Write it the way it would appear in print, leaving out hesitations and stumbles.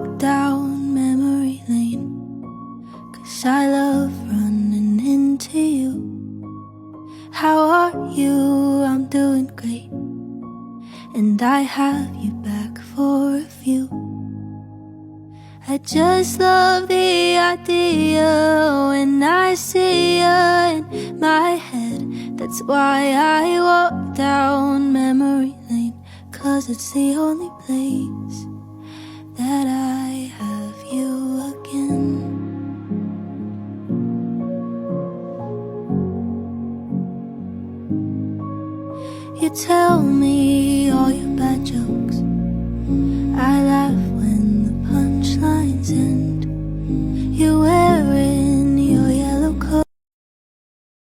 walk down memory lane, 'cause I love running into you. How are you? I'm doing great, and I have you back for a few. I just love the idea when I see you in my head. That's why I walk down memory lane, 'cause it's the only place that I have you again. You tell me all your bad jokes, I laugh